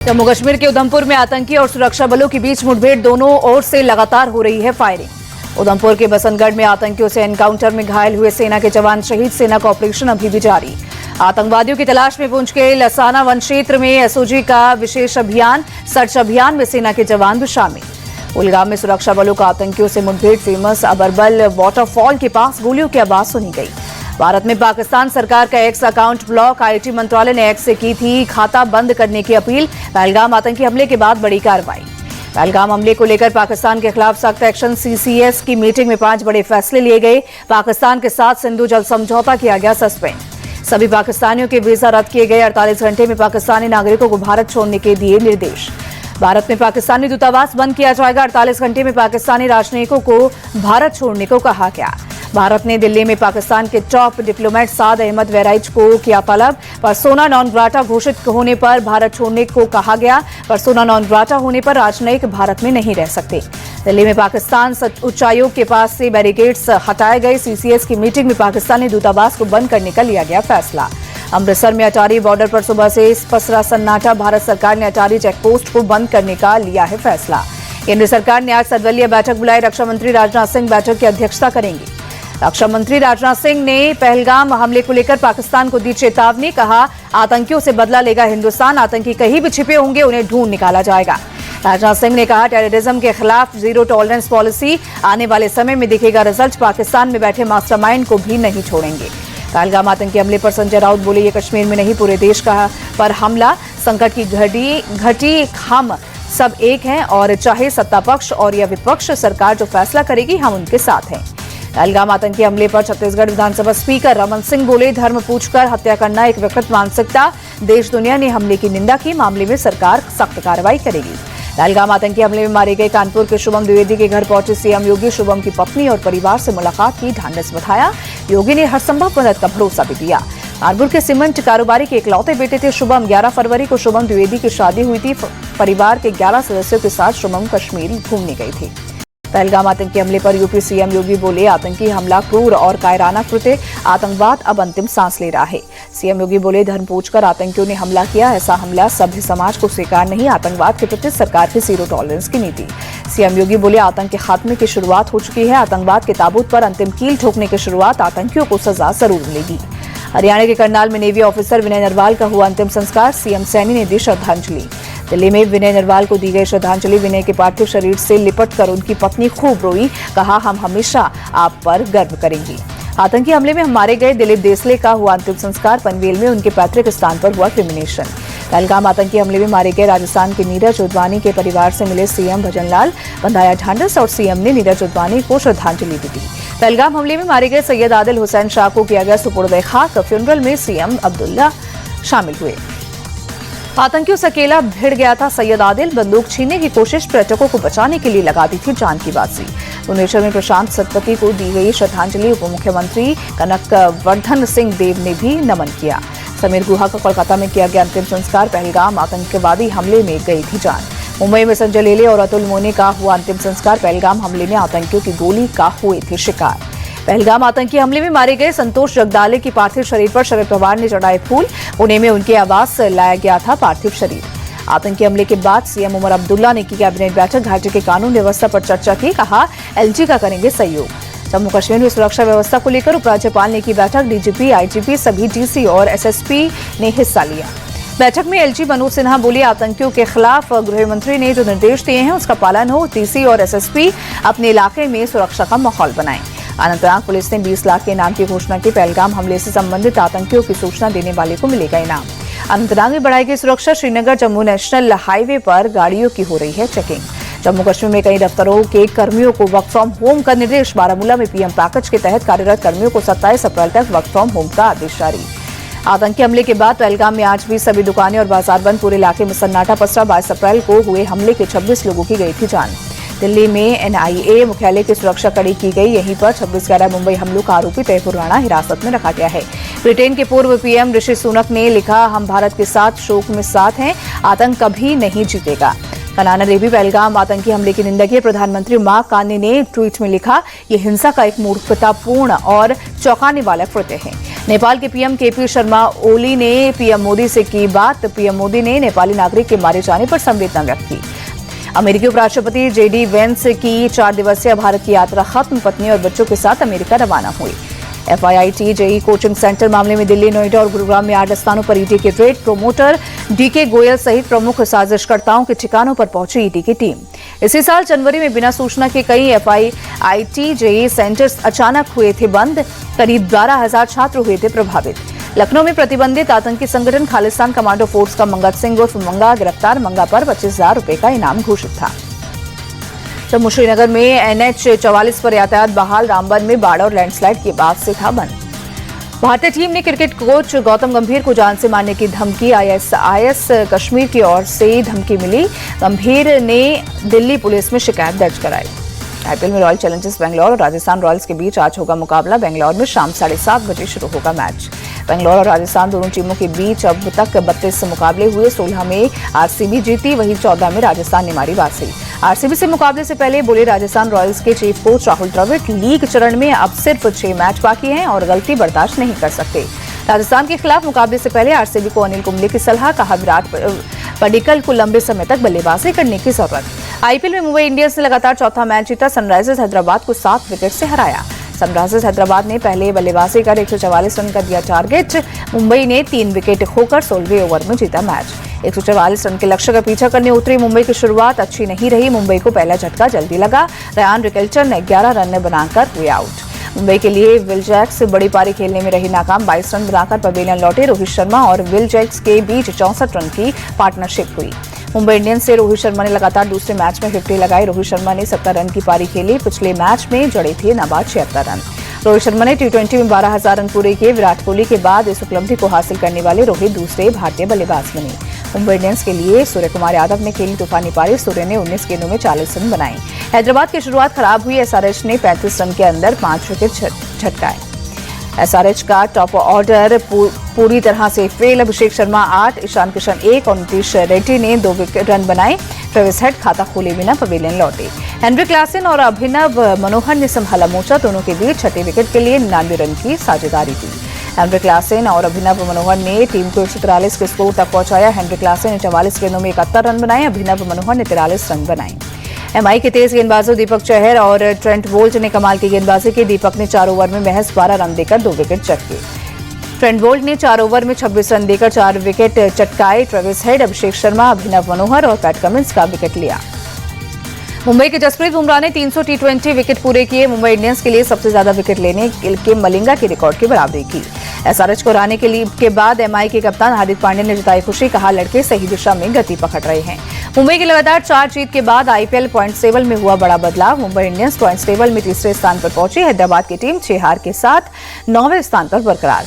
जम्मू कश्मीर के उधमपुर में आतंकी और सुरक्षा बलों के बीच मुठभेड़ दोनों ओर से लगातार हो रही है फायरिंग। उधमपुर के बसंतगढ़ में आतंकियों से एनकाउंटर में घायल हुए सेना के जवान शहीद। सेना का ऑपरेशन अभी भी जारी। आतंकवादियों की तलाश में पहुंच के लसाना वन क्षेत्र में एसओजी का विशेष अभियान। सर्च अभियान में सेना के जवान भी शामिल। कुलगाम में सुरक्षा बलों का आतंकियों से मुठभेड़। फेमस अबरबल वाटरफॉल के पास गोलियों की आवाज सुनी गई। भारत में पाकिस्तान सरकार का एक्स अकाउंट ब्लॉक। आईटी मंत्रालय ने एक्स से की थी खाता बंद करने की अपील। पहलगाम आतंकी हमले के बाद बड़ी कार्रवाई। पहलगाम हमले को लेकर पाकिस्तान के खिलाफ सख्त एक्शन। सीसीएस की मीटिंग में 5 बड़े फैसले लिए गए। पाकिस्तान के साथ सिंधु जल समझौता किया गया सस्पेंड। सभी पाकिस्तानियों के वीजा रद्द किए गए। 48 घंटे में पाकिस्तानी नागरिकों को भारत छोड़ने के दिए निर्देश। भारत में पाकिस्तानी दूतावास बंद किया जाएगा। 48 घंटे में पाकिस्तानी राजनयिकों को भारत छोड़ने को कहा गया। भारत ने दिल्ली में पाकिस्तान के टॉप डिप्लोमेट साद अहमद वैराइच को किया तलब। पर्सोना नॉन ग्राटा घोषित होने पर भारत छोड़ने को कहा गया। पर्सोना नॉन ग्राटा होने पर राजनयिक भारत में नहीं रह सकते। दिल्ली में पाकिस्तान उच्चायोग के पास से बैरिकेड्स हटाए गए। सीसीएस की मीटिंग में पाकिस्तानी दूतावास को बंद करने का लिया गया फैसला। अमृतसर में अटारी बॉर्डर पर सुबह से पसरा सन्नाटा। भारत सरकार ने अटारी चेकपोस्ट को बंद करने का लिया है फैसला। केंद्र सरकार ने आज सर्वदलीय बैठक बुलाई। रक्षा मंत्री राजनाथ सिंह बैठक की अध्यक्षता करेंगे। रक्षा मंत्री राजनाथ सिंह ने पहलगाम हमले को लेकर पाकिस्तान को दी चेतावनी। कहा, आतंकियों से बदला लेगा हिंदुस्तान। आतंकी कहीं भी छिपे होंगे, उन्हें ढूंढ निकाला जाएगा। राजनाथ सिंह ने कहा, टेररिज्म के खिलाफ जीरो टॉलरेंस पॉलिसी। आने वाले समय में दिखेगा रिजल्ट। पाकिस्तान में बैठे मास्टरमाइंड को भी नहीं छोड़ेंगे। पहलगाम आतंकी हमले पर संजय राउत बोले, ये कश्मीर में नहीं पूरे देश का पर हमला। संकट की घटी हम सब एक हैं और चाहे सत्ता पक्ष और या विपक्ष, सरकार जो फैसला करेगी हम उनके साथ हैं। पहलगाम आतंकी हमले पर छत्तीसगढ़ विधानसभा स्पीकर रमन सिंह बोले, धर्म पूछकर हत्या करना एक विकृत मानसिकता। देश दुनिया ने हमले की निंदा की। मामले में सरकार सख्त कार्रवाई करेगी। पहलगाम आतंकी हमले में मारे गए कानपुर के शुभम द्विवेदी के घर पहुंचे सीएम योगी। शुभम की पत्नी और परिवार से मुलाकात की, ढांढस बंधाया। योगी ने हर संभव मदद का भरोसा भी दिया। कानपुर के सीमेंट कारोबारी के इकलौते बेटे थे शुभम। 11 फरवरी को शुभम द्विवेदी की शादी हुई थी। परिवार के 11 सदस्यों के साथ शुभम कश्मीर घूमने गई थी। पहलगाम आतंकी हमले पर यूपी सीएम योगी बोले, आतंकी हमला क्रूर और कायराना कृत्य। आतंकवाद अब अंतिम सांस ले रहा है। सीएम योगी बोले, धर्म पूछकर आतंकियों ने हमला किया। ऐसा हमला सभ्य समाज को स्वीकार नहीं। आतंकवाद के प्रति सरकार की जीरो टॉलरेंस की नीति। सीएम योगी बोले, आतंक के खात्मे की शुरुआत हो चुकी है। आतंकवाद के ताबूत पर अंतिम कील ठोकने की शुरुआत। आतंकियों को सजा जरूर मिलेगी। हरियाणा के करनाल में नेवी ऑफिसर विनय नरवाल का हुआ अंतिम संस्कार। सीएम सैनी ने दी श्रद्धांजलि। दिल्ली में विनय नरवाल को दी गई श्रद्धांजलि। विनय के पार्थिव शरीर से लिपट कर उनकी पत्नी खूब रोई। कहा, हम हमेशा आप पर गर्व करेंगी। आतंकी हमले में मारे गए दिलीप देसले का हुआ अंतिम संस्कार। पनवेल में उनके पैतृक स्थान पर हुआ क्रिमिनेशन। पहलगाम आतंकी हमले में मारे गए राजस्थान के नीरज उद्वानी के परिवार से मिले सीएम भजनलाल। बंधाया ढांढस और सीएम ने नीरज उद्वानी को श्रद्धांजलि भी दी। पहलगाम हमले में मारे गए सैयद आदिल हुसैन शाह को किया गया सुपुर्द खाक। फ्यूनरल में सीएम अब्दुल्ला शामिल हुए। आतंकियों से अकेला भिड़ गया था सैयद आदिल। बंदूक छीनने की कोशिश, पर्यटकों को बचाने के लिए लगा दी थी जान की बाजी। भुवनेश्वर में प्रशांत सतपथी को दी गई श्रद्धांजलि। उप मुख्यमंत्री कनकवर्धन सिंह देव ने भी नमन किया। समीर गुहा का कोलकाता में किया गया अंतिम संस्कार। पहलगाम आतंकवादी हमले में गई थी जान। मुंबई में संजय लेले और अतुल मोने का हुआ अंतिम संस्कार। पहलगाम हमले में आतंकियों की गोली का हुए थे शिकार। पहलगाम आतंकी हमले में मारे गए संतोष जगदाले की पार्थिव शरीर पर शरद पवार ने चढ़ाए फूल। पुणे में उनके आवास से लाया गया था पार्थिव शरीर। आतंकी हमले के बाद सीएम उमर अब्दुल्ला ने की कैबिनेट बैठक। घाटी के कानून व्यवस्था पर चर्चा की। कहा, एलजी का करेंगे सहयोग। जम्मू कश्मीर में सुरक्षा व्यवस्था को लेकर उपराज्यपाल ने की बैठक। डीजीपी, आईजीपी, सभी डीसी और एसएसपी ने हिस्सा लिया। बैठक में एलजी मनोज सिन्हा बोले, आतंकियों के खिलाफ गृह मंत्री ने जो निर्देश दिए हैं उसका पालन हो। डीसी और एसएसपी अपने इलाके में सुरक्षा का माहौल बनाएं। अनंतनाग पुलिस ने 20 लाख के इनाम की घोषणा की। पहलगाम हमले से संबंधित आतंकियों की सूचना देने वाले को मिलेगा इनाम। अनंतनाग में बढ़ाई गई सुरक्षा। श्रीनगर जम्मू नेशनल हाईवे पर गाड़ियों की हो रही है चेकिंग। जम्मू कश्मीर में कई दफ्तरों के कर्मियों को वर्क फ्रॉम होम का निर्देश। बारामूला में पीएम पैकेज के तहत कार्यरत कर्मियों को 27 अप्रैल तक वर्क फ्रॉम होम का आदेश जारी। आतंकी हमले के बाद पहलगाम में आज भी सभी दुकानें और बाजार बंद। पूरे इलाके में सन्नाटा पसरा। 22 अप्रैल को हुए हमले के 26 लोगों की गई थी जान। दिल्ली में एनआईए मुख्यालय की सुरक्षा कड़ी की गई। यहीं पर 26 गैर मुंबई हमलों का आरोपी तैफूर राणा हिरासत में रखा गया है। ब्रिटेन के पूर्व पीएम ऋषि सुनक ने लिखा, हम भारत के साथ शोक में साथ हैं। आतंक कभी नहीं जीतेगा। कनाना देवी पहलगाम आतंकी हमले की निंदा की प्रधानमंत्री मां कानी ने ट्वीट में लिखा, ये हिंसा का एक मूर्खतापूर्ण और चौंकाने वाला कृत्य है। नेपाल के पीएम केपी शर्मा ओली ने पीएम मोदी से की बात। पीएम मोदी ने नेपाली नागरिक के मारे जाने पर संवेदना व्यक्त की। अमेरिकी उपराष्ट्रपति जेडी वेंस की 4 दिवसीय भारत की यात्रा खत्म, पत्नी और बच्चों के साथ अमेरिका रवाना हुई। FIIT जेई कोचिंग सेंटर मामले में दिल्ली, नोएडा और गुरुग्राम में 8 स्थानों पर ईडी की रेड। प्रोमोटर डीके गोयल सहित प्रमुख साजिशकर्ताओं के ठिकानों पर पहुंची ईडी की टीम। इसी साल जनवरी में बिना सूचना के कई FIIT जेई सेंटर्स अचानक हुए थे बंद। करीब 12,000 छात्र हुए थे प्रभावित। लखनऊ में प्रतिबंधित आतंकी संगठन खालिस्तान कमांडो फोर्स का मंगत सिंह उर्फ मंगा गिरफ्तार। मंगा पर 25,000 रुपए का इनाम घोषित था। जम्मू श्रीनगर में NH 44 पर यातायात बहाल। रामबन में बाढ़ और लैंडस्लाइड के बाद से था बंद। भारतीय टीम ने क्रिकेट कोच गौतम गंभीर को जान से मारने की धमकी। ISIS कश्मीर की ओर से धमकी मिली। गंभीर ने दिल्ली पुलिस में शिकायत दर्ज कराई। IPL में रॉयल चैलेंजर्स बेंगलोर और राजस्थान रॉयल्स के बीच आज होगा मुकाबला। बेंगलोर में शाम 7:30 बजे शुरू होगा मैच। बेंगलोर और राजस्थान दोनों टीमों के बीच अब तक 32 मुकाबले हुए। 16 में RCB जीती, वहीं 14 में राजस्थान ने मारी बाजी। RCB से मुकाबले से पहले बोले राजस्थान रॉयल्स के chief coach Rahul Dravid, league चरण में अब सिर्फ 6 मैच बाकी हैं और गलती बर्दाश्त नहीं कर सकते। राजस्थान के खिलाफ मुकाबले से पहले RCB को अनिल कुंबले की सलाह। कहा, विराट पडिक्कल को लंबे समय तक बल्लेबाजी करने की जरूरत। IPL में मुंबई इंडियंस ने लगातार चौथा मैच जीता। सनराइजर्स हैदराबाद को 7 विकेट से हराया। सनराइजर्स हैदराबाद ने पहले बल्लेबाजी कर 144 रन का दिया टारगेट। मुंबई ने 3 विकेट खोकर 16वें ओवर में जीता मैच। 144 रन के लक्ष्य का पीछा करने उतरी मुंबई की शुरुआत अच्छी नहीं रही। मुंबई को पहला झटका जल्दी लगा। रयान रिकल्चर ने 11 रन बनाकर हुए आउट। मुंबई के लिए विल जैक्स बड़ी पारी खेलने में रही नाकाम। 22 रन बनाकर पवेलियन लौटे। रोहित शर्मा और विल जैक्स के बीच 64 रन की पार्टनरशिप हुई। मुंबई इंडियंस से रोहित शर्मा ने लगातार दूसरे मैच में 50 लगाई। रोहित शर्मा ने 70 रन की पारी खेली। पिछले मैच में जड़े थे नाबाद 76 रन। रोहित शर्मा ने T20 में 12,000 रन पूरे किए। विराट कोहली के बाद इस उपलब्धि को हासिल करने वाले रोहित दूसरे भारतीय बल्लेबाज बने। मुंबई इंडियंस के लिए सूर्य कुमार यादव ने खेली तूफानी पारी। सूर्य ने 19 गेंदों में 40 रन बनाए। हैदराबाद की शुरुआत खराब हुई। SRH ने 35 रन के अंदर 5 विकेट झटकाए। SRH का टॉप ऑर्डर पूरी तरह से फेल। अभिषेक शर्मा 8, ईशान किशन 1 और नीतीश रेड्डी ने 2 विकेट रन बनाए। ट्रेविस हेड खाता खोले बिना पवेलियन लौटे। हेनरी क्लासन और अभिनव मनोहर ने संभाला मोर्चा। दोनों के बीच 6 विकेट के लिए 99 रन की साझेदारी थी। हेनरी क्लासन और अभिनव मनोहर ने टीम को 143 के स्कोर तक पहुंचाया। हेनरी क्लासन ने 44 गेंदों में 71 रन बनाए। अभिनव मनोहर ने 43 रन बनाए। MI के तेज गेंदबाजों दीपक चहर और ट्रेंट बोल्ट ने कमाल की गेंदबाजी की। दीपक ने 4 ओवर में महज 12 रन देकर 2 विकेट चटके। ट्रेंट बोल्ट ने 4 ओवर में 26 रन देकर 4 wicket चटकाए। Travis head, Abhishek Sharma, अभिनव मनोहर और पैट कमिंस का विकेट लिया। मुंबई के जसप्रीत बुमराह ने 300 T20 विकेट पूरे किए। मुंबई इंडियंस के लिए सबसे ज्यादा विकेट लेने के मलिंगा के रिकॉर्ड की बराबरी की। SRH को हराने के बाद MI के कप्तान हार्दिक पांड्या ने जताई खुशी। कहा, लड़के सही दिशा में गति पकड़ रहे हैं। मुंबई की लगातार 4 जीत के बाद IPL पॉइंट टेबल में हुआ बड़ा बदलाव। मुंबई इंडियंस पॉइंट टेबल में तीसरे स्थान पर पहुंची। हैदराबाद की टीम 6 हार के साथ 9वें स्थान पर बरकरार।